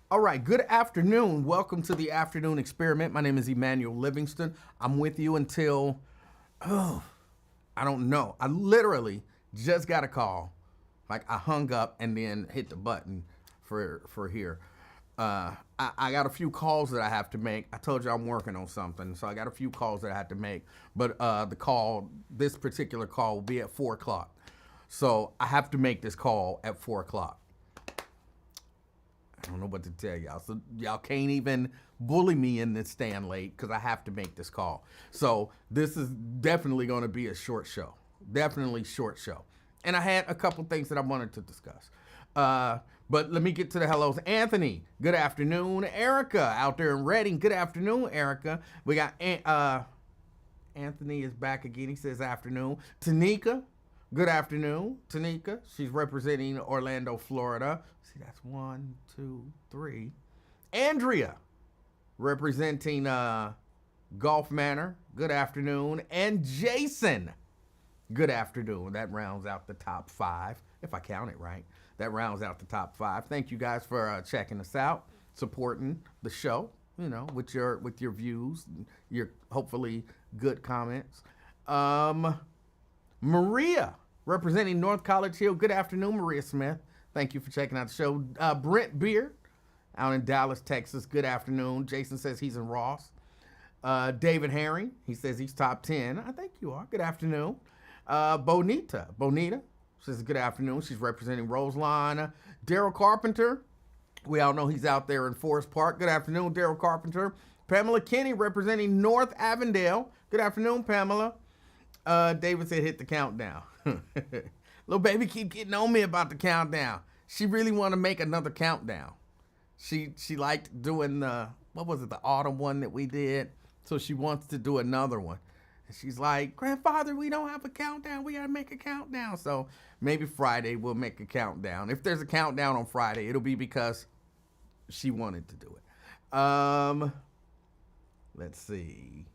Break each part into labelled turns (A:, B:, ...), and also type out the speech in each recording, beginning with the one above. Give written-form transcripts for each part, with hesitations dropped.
A: All right, good afternoon. Welcome to the afternoon experiment. My name is Emanuel Livingston. I'm with you until, I don't know. I literally just got a call. Like I hung up and then hit the button for here. I got a few calls that I have to make. I told you I'm working on something, so I got a few calls that I have to make. But this particular call will be at 4 o'clock. So I have to make this call at 4 o'clock. I don't know what to tell y'all. So y'all can't even bully me in this stand late because I have to make this call. So this is definitely going to be a short show. Definitely short show. And I had a couple things that I wanted to discuss. But let me get to the hellos. Anthony, good afternoon. Erica out there in Reading, good afternoon, Erica. We got Anthony is back again. He says afternoon. Tanika, good afternoon. Tanika, she's representing Orlando, Florida. See, that's 1, 2, 3. Andrea, representing Gulf Manor. Good afternoon. And Jason, good afternoon. That rounds out the top 5, if I count it right. That rounds out the top 5. Thank you guys for checking us out, supporting the show. You know, with your views, your hopefully good comments. Maria, representing North College Hill. Good afternoon, Maria Smith. Thank you for checking out the show. Brent Beard, out in Dallas, Texas. Good afternoon. Jason says he's in Ross. David Herring, he says he's top 10. I think you are. Good afternoon. Bonita says good afternoon. She's representing Roseline. Daryl Carpenter, we all know he's out there in Forest Park. Good afternoon, Daryl Carpenter. Pamela Kinney, representing North Avondale. Good afternoon, Pamela. David said hit the countdown. Little baby keep getting on me about the countdown. She really want to make another countdown. She liked doing the autumn one that we did. So she wants to do another one. And she's like, grandfather, we don't have a countdown. We got to make a countdown. So maybe Friday we'll make a countdown. If there's a countdown on Friday, it'll be because she wanted to do it. Let's see.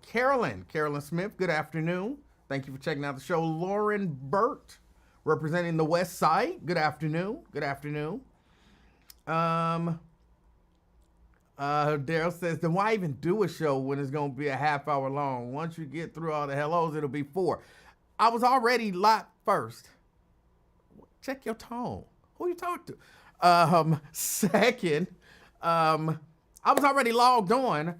A: Carolyn Smith, good afternoon. Thank you for checking out the show. Lauren Burt, representing the West Side. Good afternoon. Good afternoon. Daryl says, then why even do a show when it's going to be a half hour long? Once you get through all the hellos, it'll be 4. I was already locked first. Check your tone. Who you talk to? Second, I was already logged on,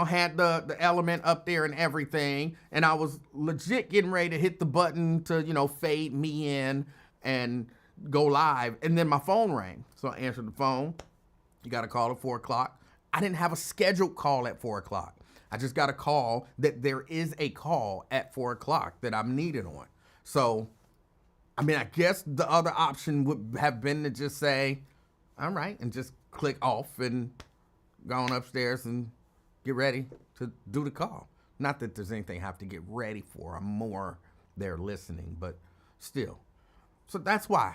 A: had the element up there and everything. And I was legit getting ready to hit the button to, fade me in and go live. And then my phone rang. So I answered the phone. You got a call at 4 o'clock. I didn't have a scheduled call at 4 o'clock. I just got a call that there is a call at 4 o'clock that I'm needed on. So, I guess the other option would have been to just say, all right, and just click off and go on upstairs and get ready to do the call. Not that there's anything I have to get ready for. I'm more there listening, but still. So that's why.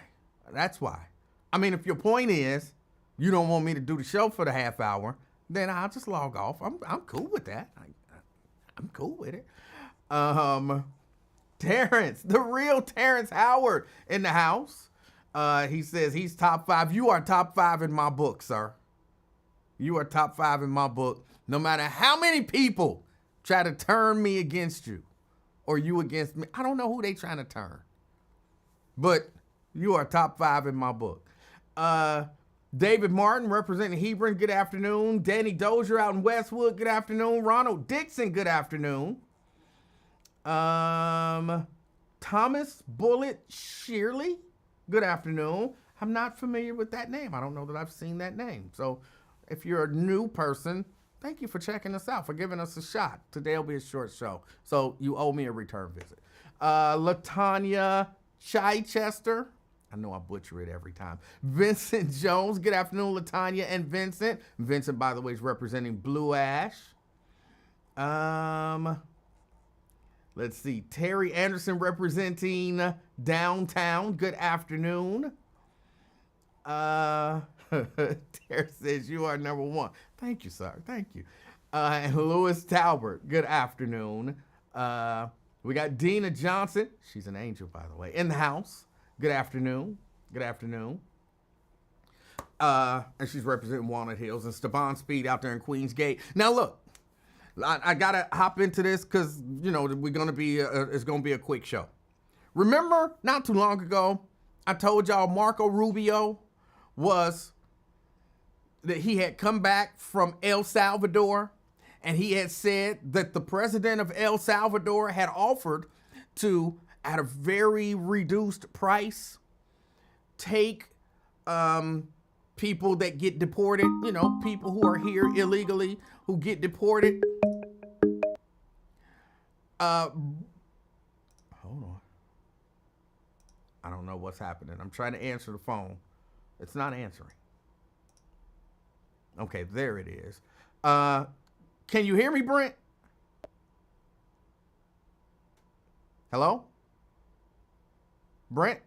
A: If your point is you don't want me to do the show for the half hour, then I'll just log off. I'm cool with that. I'm cool with it. Terrence, the real Terrence Howard in the house. He says he's top 5. You are top 5 in my book, sir. You are top 5 in my book. No matter how many people try to turn me against you or you against me. I don't know who they trying to turn. But you are top 5 in my book. David Martin, representing Hebron, good afternoon. Danny Dozier out in Westwood, good afternoon. Ronald Dixon, good afternoon. Thomas Bullitt Shearley, good afternoon. I'm not familiar with that name. I don't know that I've seen that name. So if you're a new person, thank you for checking us out, for giving us a shot. Today will be a short show, so you owe me a return visit. LaTanya Chichester, I know I butcher it every time. Vincent Jones, good afternoon, LaTanya and Vincent. Vincent, by the way, is representing Blue Ash. Let's see. Terry Anderson representing Downtown. Good afternoon. Terry says you are number 1. Thank you, sir. Thank you. And Louis Talbert. Good afternoon. We got Dina Johnson. She's an angel, by the way, in the house. Good afternoon. Good afternoon. And she's representing Walnut Hills, and Stevan Speed out there in Queens Gate. Now look, I gotta hop into this because we're gonna be it's gonna be a quick show. Remember, not too long ago, I told y'all Marco Rubio that he had come back from El Salvador, and he had said that the president of El Salvador had offered to, at a very reduced price, take people that get deported, people who are here illegally, who get deported. Hold on. I don't know what's happening. I'm trying to answer the phone. It's not answering. Okay, there it is. Can you hear me, Brent? Hello? Brent?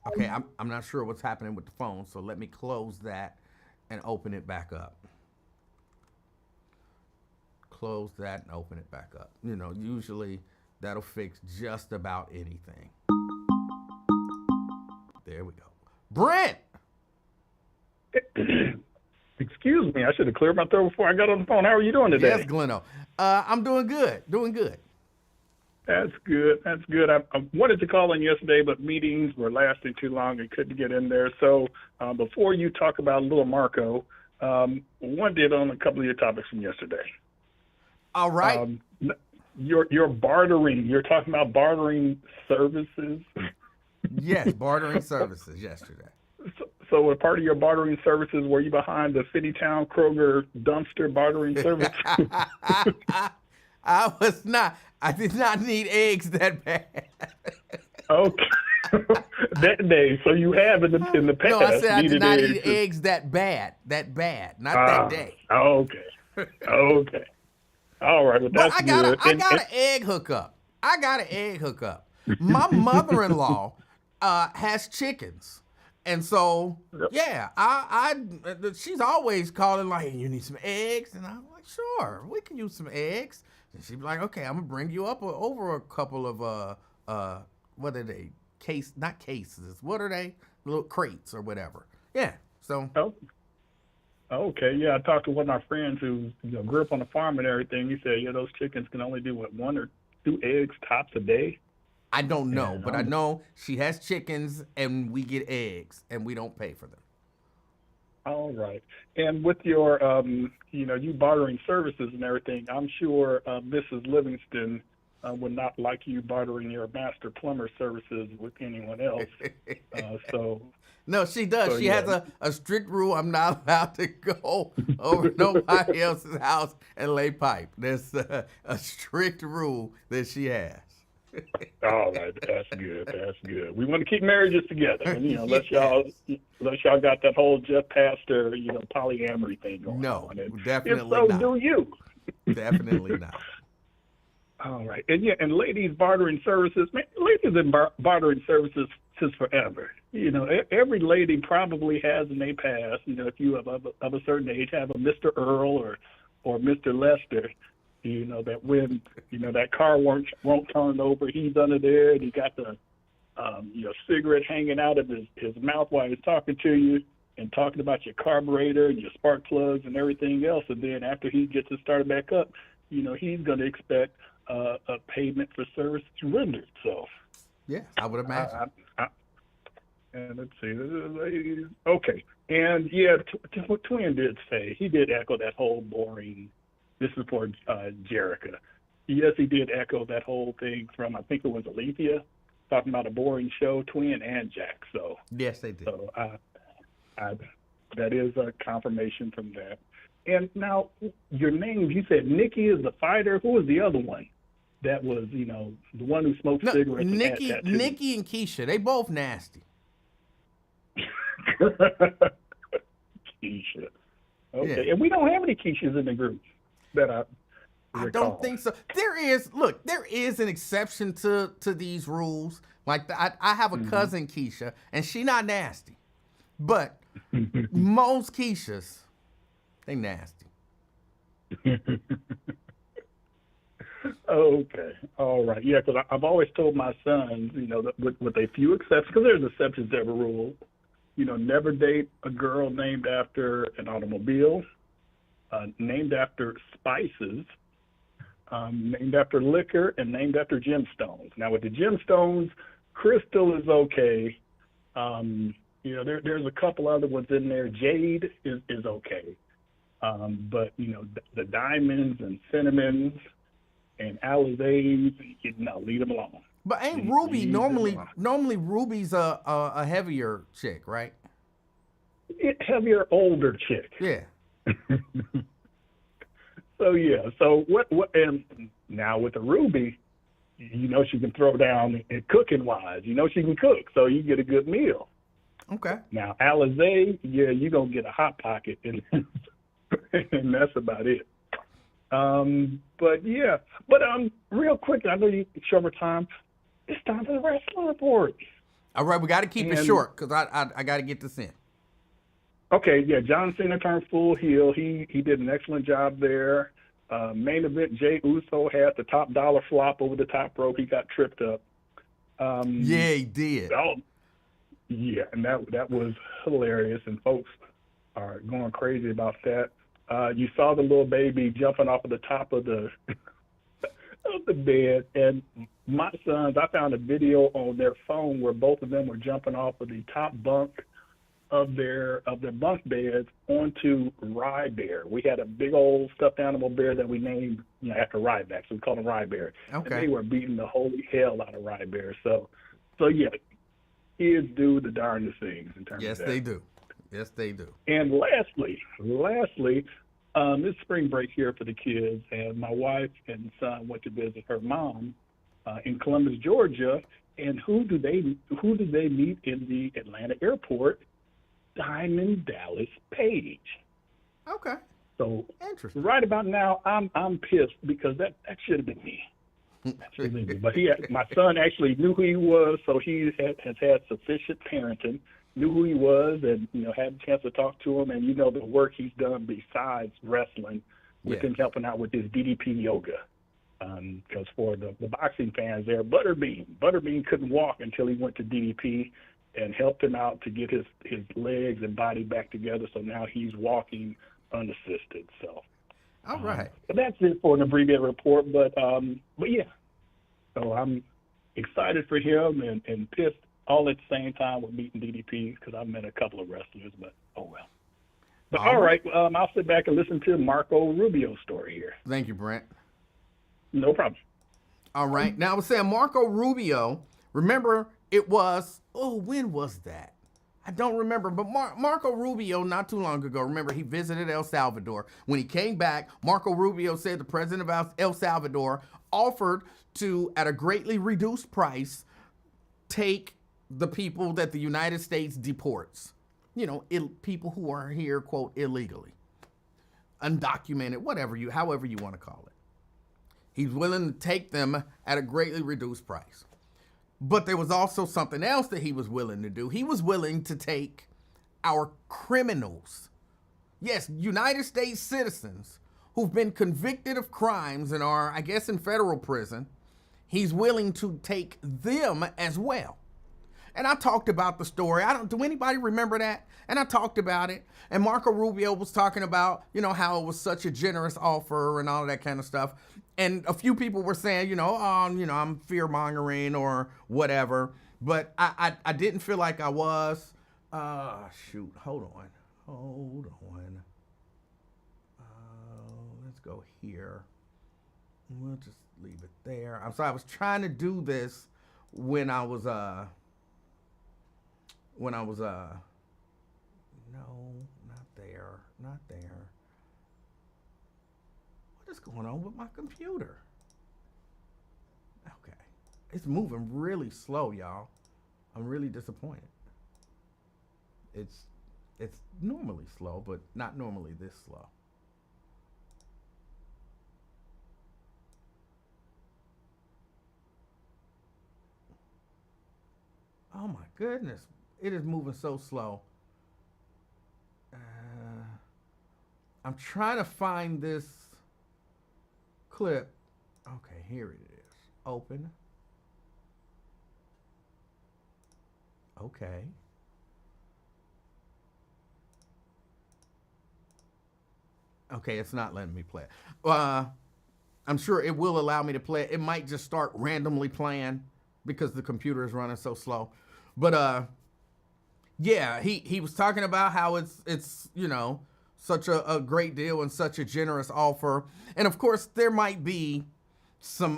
A: Okay, I'm not sure what's happening with the phone, so let me close that and open it back up. Close that and open it back up. Usually that'll fix just about anything. There we go. Brent!
B: Excuse me, I should have cleared my throat before I got on the phone. How are you doing today?
A: Yes, Gleno. I'm doing good. Doing good.
B: That's good. That's good. I wanted to call in yesterday, but meetings were lasting too long and couldn't get in there. So before you talk about little Marco, one did on a couple of your topics from yesterday.
A: All right.
B: Your bartering. You're talking about bartering services.
A: Yes, bartering services yesterday.
B: So a part of your bartering services, were you behind the Citytown Kroger dumpster bartering service?
A: I was not. I did not need eggs that bad.
B: Okay. That day. So you have in the past.
A: No, I said I did not eat eggs that bad. That bad. Not that day.
B: Okay. Okay. All right. Well, that's good.
A: I got an egg hookup. My mother-in-law has chickens. And so, yeah, she's always calling like, you need some eggs? And I'm like, sure, we can use some eggs. And she'd be like, okay, I'm gonna bring you up over a couple of, what are they? Not cases. What are they? Little crates or whatever. Yeah, so.
B: Oh. Okay, yeah, I talked to one of my friends who grew up on a farm and everything. He said, those chickens can only do, 1 or 2 eggs tops a day?
A: I don't know, but I know she has chickens and we get eggs and we don't pay for them.
B: All right. And with your, you bartering services and everything, I'm sure Mrs. Livingston would not like you bartering your master plumber services with anyone else.
A: No, she does. So, she has a strict rule. I'm not allowed to go over nobody else's house and lay pipe. There's a strict rule that she has.
B: All right, that's good. That's good. We want to keep marriages together, and unless y'all got that whole Jeff Pastor, polyamory thing going on.
A: No,
B: and
A: definitely
B: if so,
A: not.
B: do you?
A: Definitely not.
B: All right, and ladies bartering services. Man, ladies in bartering services since forever. Every lady probably has in their past. If you have of a certain age, have a Mr. Earl or Mr. Lester. That when that car won't turn over, he's under there and he got the cigarette hanging out of his mouth while he's talking to you and talking about your carburetor and your spark plugs and everything else. And then after he gets it started back up, he's going to expect a payment for service rendered. So
A: yeah, I would imagine.
B: And let's see, ladies. Okay, and yeah, Twin did say he did echo that whole boring. This is for Jerica. Yes, he did echo that whole thing from, I think it was Alethea, talking about a boring show, Twin and Jack. So
A: yes, they did. So
B: that is a confirmation from that. And now your name, you said Nikki is the fighter. Who was the other one? That was, the one who smoked cigarettes.
A: Nikki and Keisha, they both nasty.
B: Keisha. Okay, yeah. And we don't have any Keishas in the group. That I
A: don't think so. There is an exception to these rules. Like I have a cousin Keisha, and she not nasty, but most Keishas, they nasty.
B: Okay, all right, yeah. Because I've always told my sons, that with a few exceptions, because there's exceptions to every rule. never date a girl named after an automobile, named after spices, named after liquor, and named after gemstones. Now, with the gemstones, crystal is okay. There's a couple other ones in there. Jade is okay. But, the diamonds and cinnamons and alizés, leave them alone.
A: But ain't Ruby normally Ruby's a heavier chick, right?
B: Heavier, older chick.
A: Yeah.
B: So what and now with the Ruby, she can throw down and cooking wise. She can cook, so you get a good meal.
A: Okay.
B: Now alizé, you're gonna get a hot pocket, and and that's about it. But real quick, I know you short time. It's time for the wrestling report.
A: All right, we got to keep it short because I got to get this in.
B: Okay, yeah, John Cena turned full heel. He did an excellent job there. Main event, Jey Uso had the top dollar flop over the top rope. He got tripped up.
A: Yeah, he did.
B: Oh, yeah, and that was hilarious, and folks are going crazy about that. You saw the little baby jumping off of the top of the of the bed, and my sons, I found a video on their phone where both of them were jumping off of the top bunk of their bunk beds onto Rye Bear. We had a big old stuffed animal bear that we named after Ryback, so we called him Rye Bear.
A: Okay.
B: And they were beating the holy hell out of Rye Bear. So yeah, kids do the darndest things in terms of that.
A: Yes, they do.
B: And lastly, this spring break here for the kids, and my wife and son went to visit her mom in Columbus, Georgia. And who do they meet in the Atlanta airport? Diamond Dallas Page.
A: Okay.
B: So
A: interesting.
B: Right about now, I'm pissed because that should have been me. But my son actually knew who he was, so he has had sufficient parenting. Knew who he was, and had a chance to talk to him, and the work he's done besides wrestling, with him helping out with his DDP yoga. Because for the boxing fans there, Butterbean couldn't walk until he went to DDP and helped him out to get his legs and body back together. So now he's walking unassisted. So,
A: all right.
B: But that's it for an abbreviated report. But yeah, so I'm excited for him and pissed all at the same time with meeting DDP because I've met a couple of wrestlers, but oh well. But all right, I'll sit back and listen to Marco Rubio's story here.
A: Thank you, Brent.
B: No problem.
A: All right. Now I was saying Marco Rubio, remember it was, when was that? I don't remember, but Marco Rubio, not too long ago, remember he visited El Salvador. When he came back, Marco Rubio said the president of El Salvador offered to, at a greatly reduced price, take the people that the United States deports. People who are here, quote, illegally, undocumented, however you want to call it. He's willing to take them at a greatly reduced price. But there was also something else that he was willing to do. He was willing to take our criminals. Yes, United States citizens who've been convicted of crimes and are, I guess, in federal prison. He's willing to take them as well. And I talked about the story. Do anybody remember that? And I talked about it. And Marco Rubio was talking about, how it was such a generous offer and all of that kind of stuff. And a few people were saying, I'm fear-mongering or whatever. But I didn't feel like I was. Hold on. Let's go here. We'll just leave it there. I'm sorry. I was trying to do this when I was no, not there. What is going on with my computer? Okay. It's moving really slow, y'all. I'm really disappointed. It's normally slow, but not normally this slow. Oh my goodness. It is moving so slow. I'm trying to find this clip. Okay, here it is. Open. Okay. Okay, it's not letting me play it. I'm sure it will allow me to play it. It might just start randomly playing because the computer is running so slow. But yeah, he was talking about how it's such a great deal and such a generous offer, and of course there might be some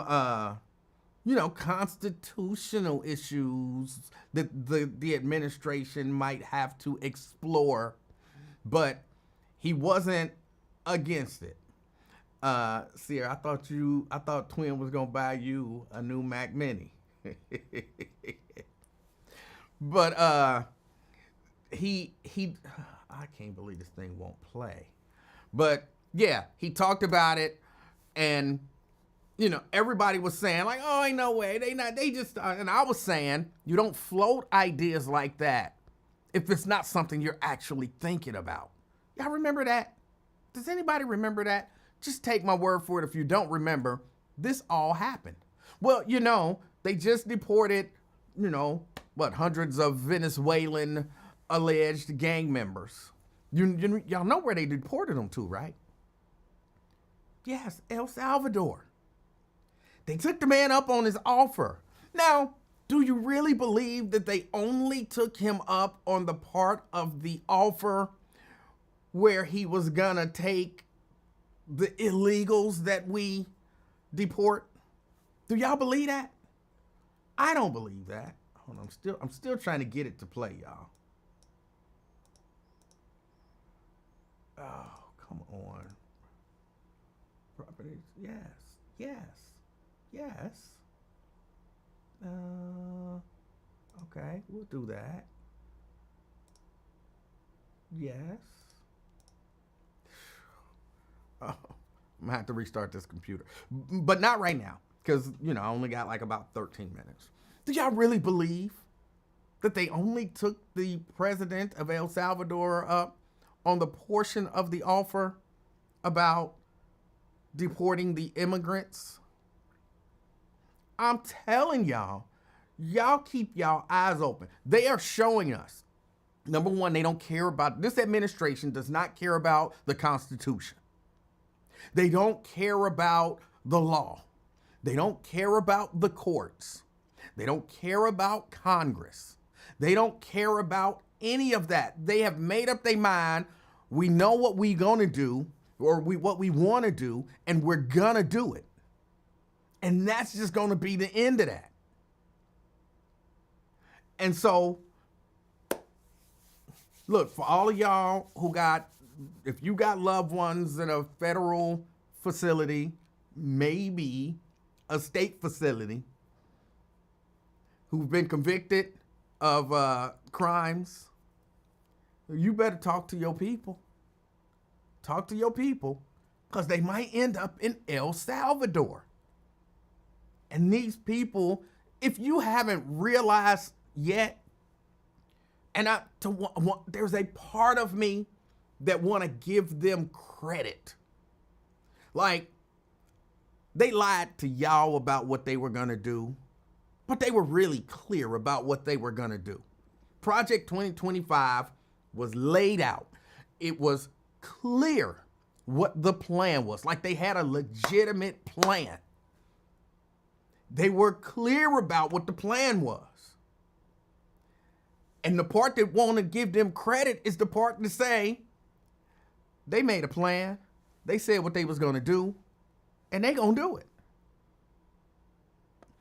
A: constitutional issues that the administration might have to explore, but he wasn't against it. Sierra, I thought Twin was gonna buy you a new Mac Mini. But he I can't believe this thing won't play. But yeah, he talked about it, and everybody was saying like, "Oh, ain't no way. They just," and I was saying, "You don't float ideas like that if it's not something you're actually thinking about." Y'all remember that? Does anybody remember that? Just take my word for it if you don't remember. This all happened. Well, they just deported, hundreds of Venezuelan alleged gang members. Y'all know where they deported them to, right? Yes, El Salvador. They took the man up on his offer. Now, do you really believe that they only took him up on the part of the offer where he was gonna take the illegals that we deport? Do y'all believe that? I don't believe that. Hold on, I'm still trying to get it to play, y'all. Oh, come on. Properties, yes. Okay, we'll do that. Yes. Oh, I'm gonna have to restart this computer, but not right now, because I only got like about 13 minutes. Do y'all really believe that they only took the president of El Salvador up on the portion of the offer about deporting the immigrants? I'm telling y'all keep y'all eyes open. They are showing us, number one, they don't care about, this administration does not care about the Constitution. They don't care about the law. They don't care about the courts. They don't care about Congress. They don't care about any of that. They have made up their mind. We know what we're going to do, or what we want to do, and we're going to do it. And that's just going to be the end of that. And so, look, for all of y'all who if you got loved ones in a federal facility, maybe a state facility, who've been convicted of crimes, you better talk to your people. Talk to your people, because they might end up in El Salvador. And these people, if you haven't realized yet, and there's a part of me that want to give them credit. Like, they lied to y'all about what they were going to do, but they were really clear about what they were going to do. Project 2025 was laid out. It was clear what the plan was. Like, they had a legitimate plan. They were clear about what the plan was. And the part that want to give them credit is the part to say, they made a plan. They said what they was going to do, and they going to do it.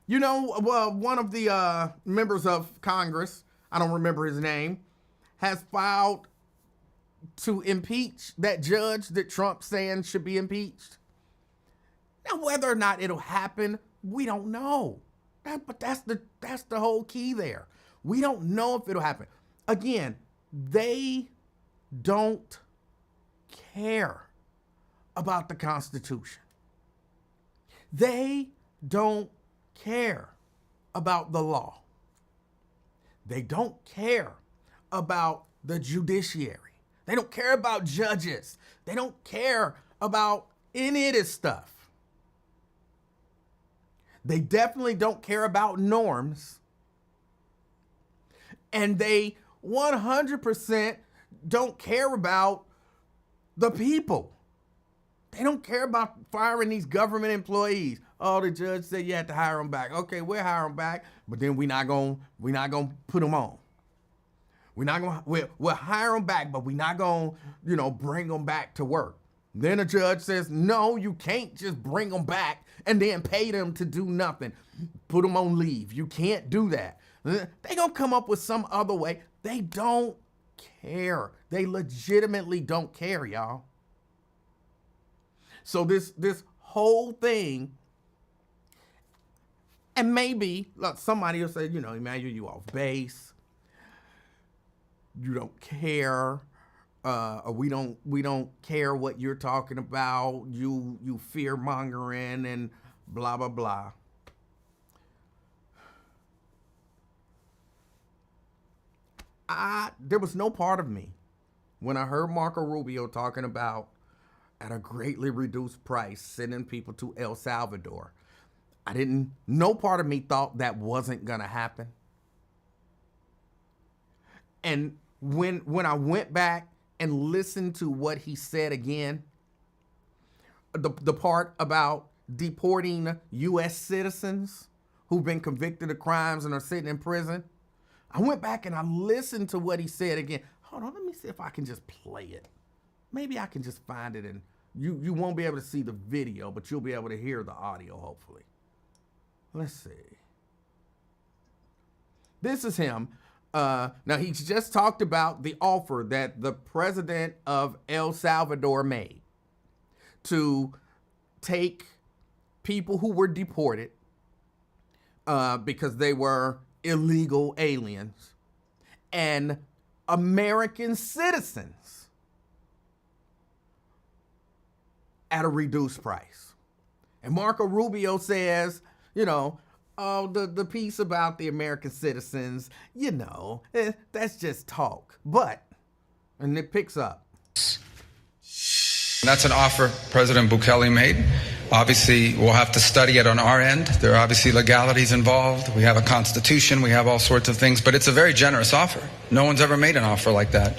A: One of the members of Congress, I don't remember his name, has filed to impeach that judge that Trump's saying should be impeached. Now, whether or not it'll happen, we don't know. But that's the whole key there. We don't know if it'll happen. Again, they don't care about the Constitution. They don't care about the law. They don't care about the judiciary. They don't care about judges. They don't care about any of this stuff. They definitely don't care about norms. And they 100% don't care about the people. They don't care about firing these government employees. Oh, the judge said you had to hire them back. Okay, we'll hire them back, but then we're not gonna put them on. We'll hire them back, but we're not gonna, bring them back to work. Then a judge says, no, you can't just bring them back and then pay them to do nothing. Put them on leave. You can't do that. They gonna come up with some other way. They don't care. They legitimately don't care, y'all. So this whole thing, and maybe look, somebody will say, Emanuel, you off base. You don't care. Or we don't care what you're talking about. You fear mongering and blah blah blah. There was no part of me when I heard Marco Rubio talking about at a greatly reduced price sending people to El Salvador. No part of me thought that wasn't gonna happen. And when I went back and listened to what he said again, the part about deporting U.S. citizens who've been convicted of crimes and are sitting in prison, I went back and I listened to what he said again. Hold on, let me see if I can just play it. Maybe I can just find it, and you won't be able to see the video, but you'll be able to hear the audio, hopefully. Let's see. This is him. Now, he's just talked about the offer that the president of El Salvador made to take people who were deported because they were illegal aliens and American citizens at a reduced price. And Marco Rubio says, the piece about the American citizens, that's just talk. But, and it picks up.
C: That's an offer President Bukele made. Obviously, we'll have to study it on our end. There are obviously legalities involved. We have a constitution. We have all sorts of things. But it's a very generous offer. No one's ever made an offer like that.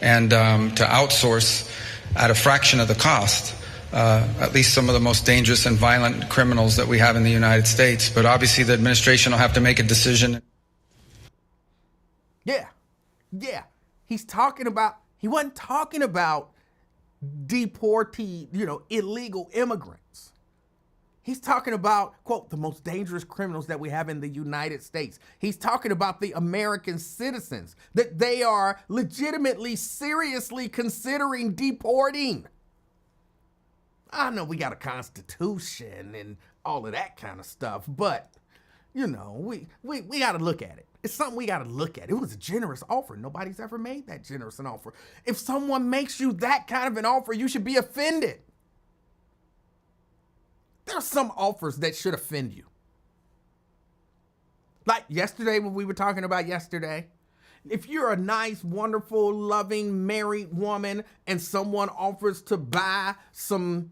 C: And to outsource at a fraction of the cost, at least some of the most dangerous and violent criminals that we have in the United States. But obviously, the administration will have to make a decision.
A: Yeah. He wasn't talking about illegal immigrants. He's talking about, quote, the most dangerous criminals that we have in the United States. He's talking about the American citizens that they are legitimately, seriously considering deporting. I know we got a constitution and all of that kind of stuff, but, we got to look at it. It's something we got to look at. It was a generous offer. Nobody's ever made that generous an offer. If someone makes you that kind of an offer, you should be offended. There are some offers that should offend you. Like yesterday, when we were talking about yesterday, if you're a nice, wonderful, loving, married woman and someone offers to buy some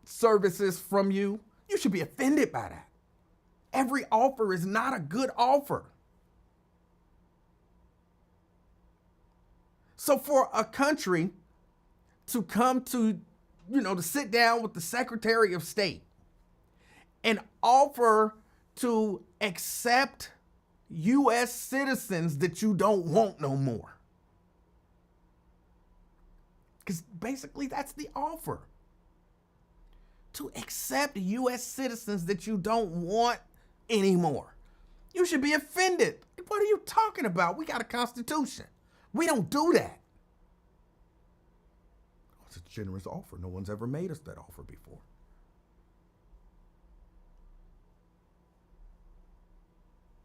A: services from you, you should be offended by that. Every offer is not a good offer. So for a country to come to, to sit down with the Secretary of State and offer to accept U.S. citizens that you don't want no more. Because basically that's the offer. To accept U.S. citizens that you don't want anymore. You should be offended. What are you talking about? We got a constitution. We don't do that. It's a generous offer. No one's ever made us that offer before.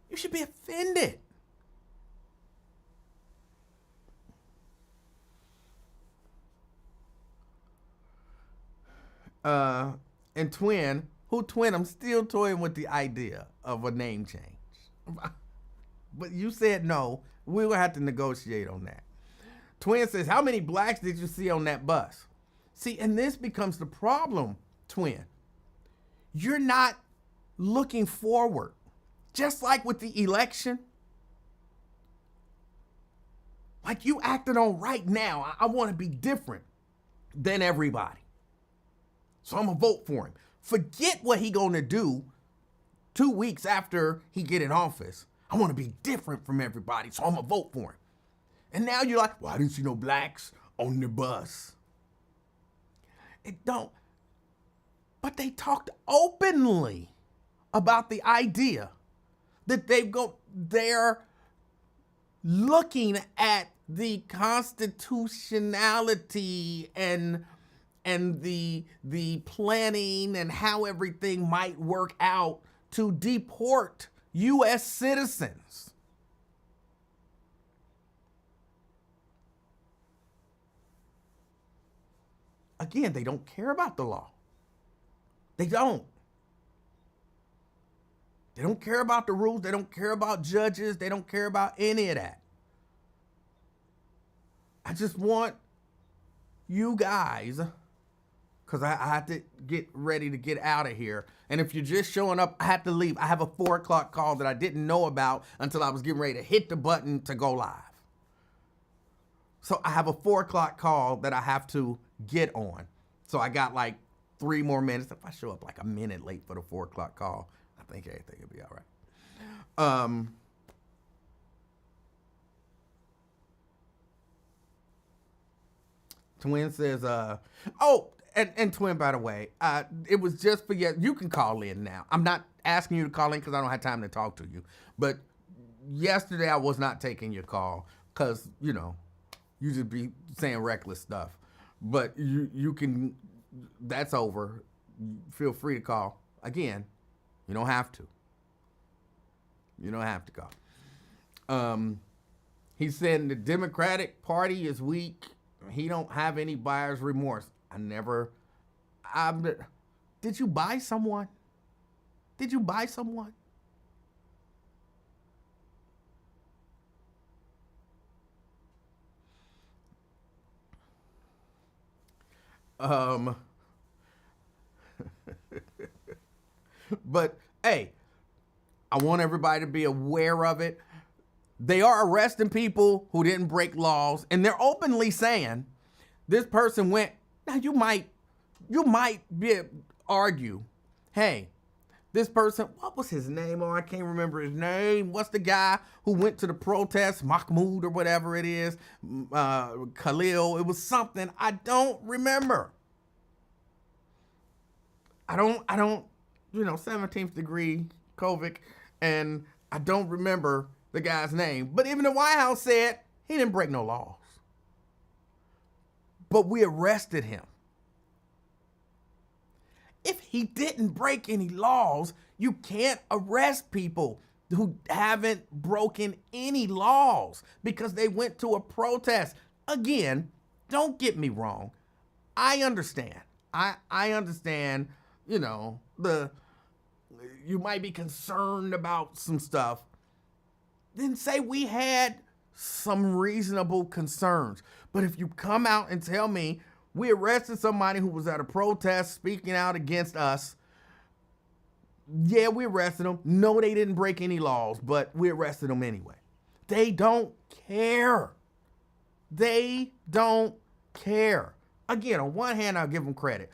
A: You should be offended. And Twin, I'm still toying with the idea of a name change. But you said no. We will have to negotiate on that. Twin says, how many blacks did you see on that bus? See, and this becomes the problem, Twin. You're not looking forward. Just like with the election. Like you acted on right now. I want to be different. than everybody. So I'm gonna vote for him. Forget what he gonna do 2 weeks after he get in office. I want to be different from everybody, so I'm gonna vote for him. And now you're like, well, I didn't see no blacks on the bus. It don't. But they talked openly about the idea that they're looking at the constitutionality and the planning and how everything might work out to deport U.S. citizens. Again, they don't care about the law. They don't. They don't care about the rules. They don't care about judges. They don't care about any of that. I just want you guys, because I have to get ready to get out of here. And if you're just showing up, I have to leave. I have a 4 o'clock call that I didn't know about until I was getting ready to hit the button to go live. So I have a 4 o'clock call that I have to get on. So I got like 3 more minutes. If I show up like a minute late for the 4 o'clock call, I think everything will be all right. Twin says, and Twin, by the way, it was just for you can call in now. I'm not asking you to call in because I don't have time to talk to you. But yesterday I was not taking your call because, you just be saying reckless stuff. But you can, that's over. Feel free to call. Again, you don't have to. You don't have to call. He said the Democratic Party is weak. He don't have any buyer's remorse. Did you buy someone? Did you buy someone? But hey, I want everybody to be aware of it. They are arresting people who didn't break laws, and they're openly saying this person went. Now you might argue, hey, this person, what was his name? Oh, I can't remember his name. What's the guy who went to the protest, Mahmoud or whatever it is, Khalil? It was something I don't remember. I don't, 17th degree COVID, and I don't remember the guy's name. But even the White House said he didn't break no laws. But we arrested him. If he didn't break any laws, you can't arrest people who haven't broken any laws because they went to a protest. Again, don't get me wrong. I understand. I understand, you might be concerned about some stuff. Then say we had some reasonable concerns. But if you come out and tell me we arrested somebody who was at a protest speaking out against us, yeah, we arrested them. No, they didn't break any laws, but we arrested them anyway. They don't care. They don't care. Again, on one hand, I'll give them credit.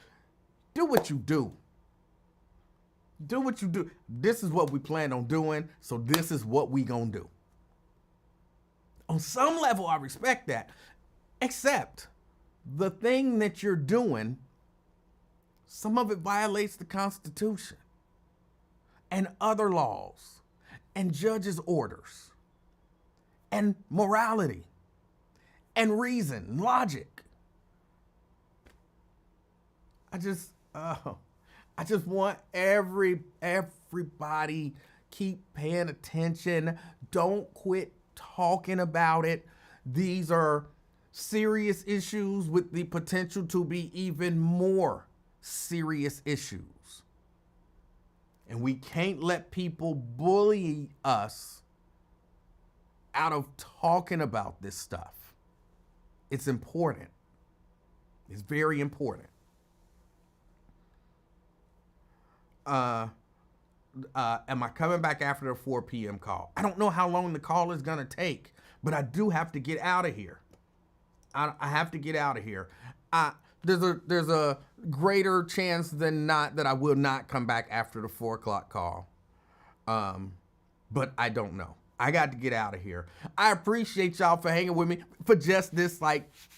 A: Do what you do. Do what you do. This is what we plan on doing, so this is what we gonna do. On some level, I respect that. Except the thing that you're doing, some of it violates the Constitution and other laws and judges' orders and morality and reason, logic. I just want everybody keep paying attention. Don't quit talking about it. These are serious issues with the potential to be even more serious issues. And we can't let people bully us out of talking about this stuff. It's important. It's very important. Am I coming back after the 4 p.m. call? I don't know how long the call is going to take, but I do have to get out of here. I have to get out of here. There's a greater chance than not that I will not come back after the 4 o'clock call. But I don't know. I got to get out of here. I appreciate y'all for hanging with me for just this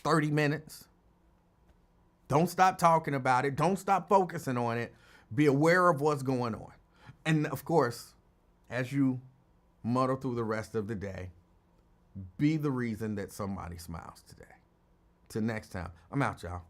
A: 30 minutes. Don't stop talking about it. Don't stop focusing on it. Be aware of what's going on. And of course, as you muddle through the rest of the day, be the reason that somebody smiles today. Till next time, I'm out, y'all.